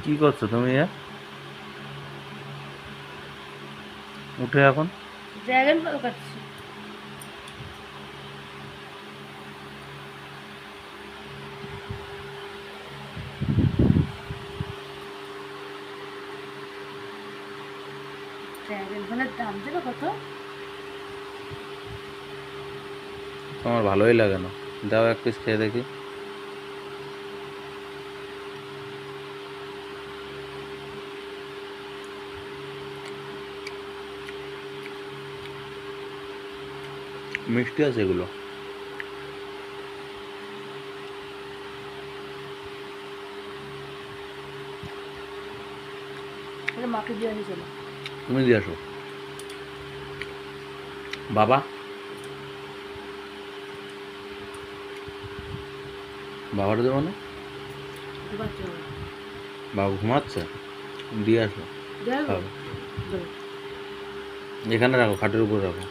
কি করছো তুমি? উঠে এখন ড্রাগন ফল খাচ্ছি। ড্রাগন ফলের দাম জানো কত? আমার ভালোই লাগে না। দাও এক পিস খেয়ে দেখি। মিষ্টি আছে এগুলো। মাকে দিয়ে আনি চলো। তুমি দিয়ে আসো। বাবা বাবাটা দেবো না? বাবা ঘুমাচ্ছে, দিয়ে আসো। খাবে। এখানে রাখো, খাটের উপর রাখো।